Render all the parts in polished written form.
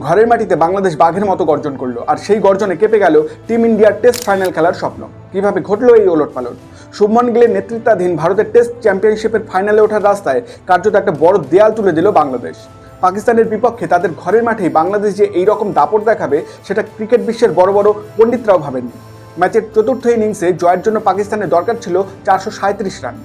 ঘরের মাটিতে বাংলাদেশ বাঘের মতো গর্জন করলো, আর সেই গর্জনে কেঁপে গেল টিম ইন্ডিয়ার টেস্ট ফাইনাল খেলার স্বপ্ন। কিভাবে ঘটলো এই ওলটপালট? শুভমন গিলের নেতৃত্বাধীন ভারতের টেস্ট চ্যাম্পিয়নশিপের ফাইনালে ওঠার রাস্তায় কার্যত একটা বড় দেয়াল তুলে দিল বাংলাদেশ। পাকিস্তানের বিপক্ষে তাদের ঘরের মাঠেই বাংলাদেশ যে এইরকম দাপট দেখাবে সেটা ক্রিকেট বিশ্বের বড় বড় পণ্ডিতরাও ভাবেননি। ম্যাচের চতুর্থ ইনিংসে জয়ের জন্য পাকিস্তানের দরকার ছিল 437 রান।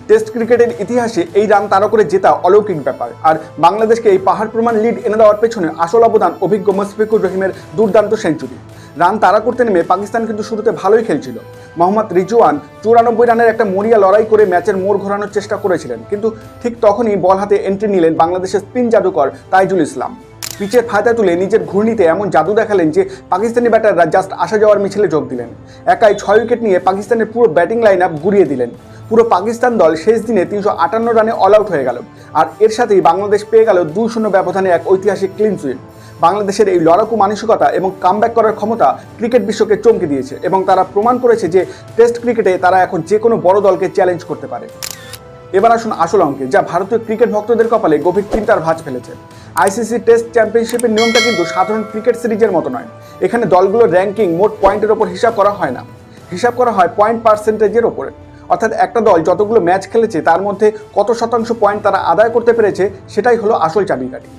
টেস্ট ক্রিকেটের ইতিহাসে এই রান তাড়া করে জেতা অলৌকিক ব্যাপার, আর বাংলাদেশকে এই পাহাড় প্রমাণ লিড এনে দেওয়ার পেছনে আসল অবদান অভিজ্ঞ মুশফিকুর রহিমের দুর্দান্ত সেঞ্চুরি। রান তাড়া করতে নেমে পাকিস্তান কিন্তু শুরুতে ভালোই খেলছিল। মোহাম্মদ রিজওয়ান 94 রানের একটা মরিয়া লড়াই করে ম্যাচের মোড় ঘোরানোর চেষ্টা করেছিলেন, কিন্তু ঠিক তখনই বল হাতে এন্ট্রি নিলেন বাংলাদেশের স্পিন জাদুকর তাইজুল ইসলাম। পিচের ফায়দা তুলে নিজের ঘূর্ণিতে এমন জাদু দেখালেন যে পাকিস্তানি ব্যাটাররা জাস্ট আসা যাওয়ার মিছিলে যোগ দিলেন। একাই 6 উইকেট নিয়ে পাকিস্তানের পুরো ব্যাটিং লাইন আপ গুড়িয়ে দিলেন। পুরো পাকিস্তান দল শেষ দিনে 358 রানে অল আউট হয়ে গেল, আর এর সাথেই বাংলাদেশ পেয়ে গেল 2-0 ব্যবধানে এক ঐতিহাসিক ক্লিন সুইপ। বাংলাদেশের এই লড়াকু মানসিকতা এবং কামব্যাক করার ক্ষমতা ক্রিকেট বিশ্বকে চমকে দিয়েছে, এবং তারা প্রমাণ করেছে যে টেস্ট ক্রিকেটে তারা এখন যে কোনো বড় দলকে চ্যালেঞ্জ করতে পারে। এবার আসুন আসল অঙ্কে, যা ভারতীয় ক্রিকেট ভক্তদের কপালে গভীর চিন্তার ভাঁজ ফেলেছে। আইসিসি টেস্ট চ্যাম্পিয়নশিপের নিয়মটা কিন্তু সাধারণ ক্রিকেট সিরিজের মতো নয়। এখানে দলগুলোর র্যাঙ্কিং মোট পয়েন্টের ওপর হিসাব করা হয় না, হিসাব করা হয় পয়েন্ট পার্সেন্টেজের ওপরে। অর্থাৎ একটা দল যতগুলো ম্যাচ খেলেছে তার মধ্যে কত শতাংশ পয়েন্ট তারা আদায় করতে পেরেছে, সেটাই হলো আসল চাবিকাঠি।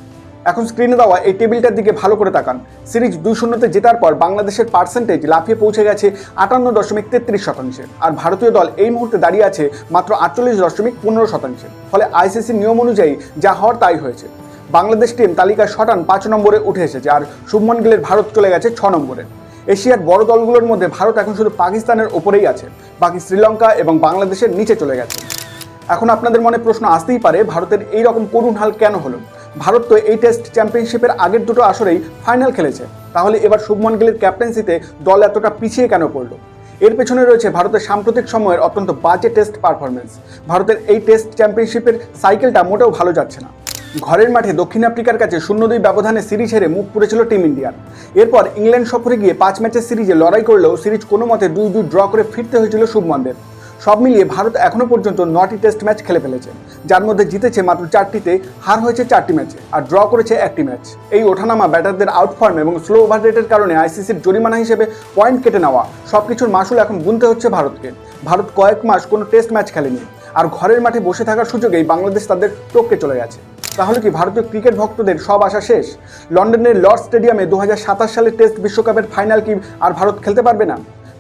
এখন স্ক্রিনে দেওয়া এই টেবিলটার দিকে ভালো করে তাকান। সিরিজ 2-0-তে জেতার পর বাংলাদেশের পার্সেন্টেজ লাফিয়ে পৌঁছে গেছে 58.33%, আর ভারতীয় দল এই মুহূর্তে দাঁড়িয়ে আছে মাত্র 48.15%। ফলে আইসিসির নিয়ম অনুযায়ী যা হওয়ার তাই হয়েছে। বাংলাদেশ টিম তালিকায় শটান 5 নম্বরে উঠে এসেছে, আর শুভমন গিলের ভারত চলে গেছে 6 নম্বরে। এশিয়ার বড় দলগুলোর মধ্যে ভারত এখন শুধু পাকিস্তানের ওপরেই আছে, বাকি শ্রীলঙ্কা এবং বাংলাদেশের নিচে চলে গেছে। এখন আপনাদের মনে প্রশ্ন আসতেই পারে, ভারতের এই রকম করুণ হাল কেন হলো? ভারত তো এই টেস্ট চ্যাম্পিয়নশিপের আগের দুটো আসরেই ফাইনাল খেলেছে, তাহলে এবার শুভমন গিলের ক্যাপ্টেন্সিতে দল এতটা পিছিয়ে কেন পড়লো? এর পেছনে রয়েছে ভারতের সাম্প্রতিক সময়ের অত্যন্ত বাজে টেস্ট পারফরমেন্স। ভারতের এই টেস্ট চ্যাম্পিয়নশিপের সাইকেলটা মোটেও ভালো যাচ্ছে না। ঘরের মাঠে দক্ষিণ আফ্রিকার কাছে 0-2 ব্যবধানে সিরিজ হেরে মুখ পুড়েছিল টিম ইন্ডিয়ার। এরপর ইংল্যান্ড সফরে গিয়ে 5 ম্যাচের সিরিজে লড়াই করলেও সিরিজ কোনো মতে 2-2 ড্র করে ফিরতে হয়েছিল শুভমনদের। সব মিলিয়ে ভারত এখনও পর্যন্ত 9টি টেস্ট ম্যাচ খেলে ফেলেছে, যার মধ্যে জিতেছে মাত্র 4টিতে, হার হয়েছে 4টি ম্যাচে, আর ড্র করেছে 1টি ম্যাচ। এই ওঠানামা, ব্যাটারদের আউটফর্ম এবং স্লো ওভার রেটের কারণে আইসিসির জরিমানা হিসেবে পয়েন্ট কেটে নেওয়া, সব কিছুর মাসুল এখন গুনতে হচ্ছে ভারতকে। ভারত কয়েক মাস কোনো টেস্ট ম্যাচ খেলেনি, আর ঘরের মাঠে বসে থাকার সুযোগেই বাংলাদেশ তাদের টপকে চলে গেছে। তাহলে কি ভারতীয় ক্রিকেট ভক্তদের সব আশা শেষ? লন্ডনের লর্ডস স্টেডিয়ামে 2027 সালের টেস্ট বিশ্বকাপের ফাইনাল কি আর ভারত খেলতে পারবে না?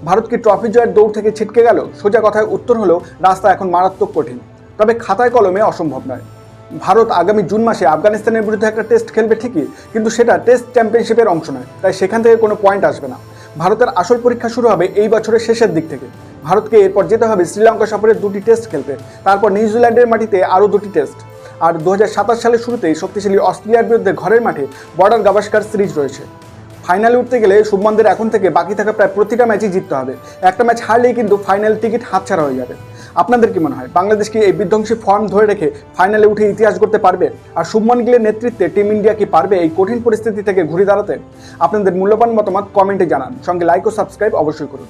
ভারত কি ট্রফি জয়ের দৌড় থেকে ছিটকে গেল? সোজা কথায় উত্তর হলো, রাস্তা এখন মারাত্মক কঠিন, তবে খাতায় কলমে অসম্ভব নয়। ভারত আগামী জুন মাসে আফগানিস্তানের বিরুদ্ধে একটা টেস্ট খেলবে ঠিকই, কিন্তু সেটা টেস্ট চ্যাম্পিয়নশিপের অংশ নয়, তাই সেখান থেকে কোনো পয়েন্ট আসবে না। ভারতের আসল পরীক্ষা শুরু হবে এই বছরের শেষের দিক থেকে। ভারতকে এরপর যেতে হবে শ্রীলঙ্কা সফরে 2টি টেস্ট খেলতে, তারপর নিউজিল্যান্ডের মাটিতে আরও 2টি টেস্ট, আর 2027 সালের শুরুতেই শক্তিশালী অস্ট্রেলিয়ার বিরুদ্ধে ঘরের মাঠে বর্ডার গাভাস্কার সিরিজ রয়েছে। ফাইনালে উঠতে গেলে শুভমনদের এখন থেকে বাকি থাকা প্রায় প্রতিটা ম্যাচই জিততে হবে। একটা ম্যাচ হারলেই কিন্তু ফাইনাল টিকিট হাতছাড়া হয়ে যাবে। আপনাদের কি মনে হয়, বাংলাদেশ কি এই বিধ্বংসী ফর্ম ধরে রেখে ফাইনালে উঠে ইতিহাস গড়তে পারবে? আর শুভমন গিলের নেতৃত্বে টিম ইন্ডিয়া কি পারবে এই কঠিন পরিস্থিতি থেকে ঘুরে দাঁড়াতে? আপনাদের মূল্যবান মতামত কমেন্টে জানান, সঙ্গে লাইক ও সাবস্ক্রাইব অবশ্যই করুন।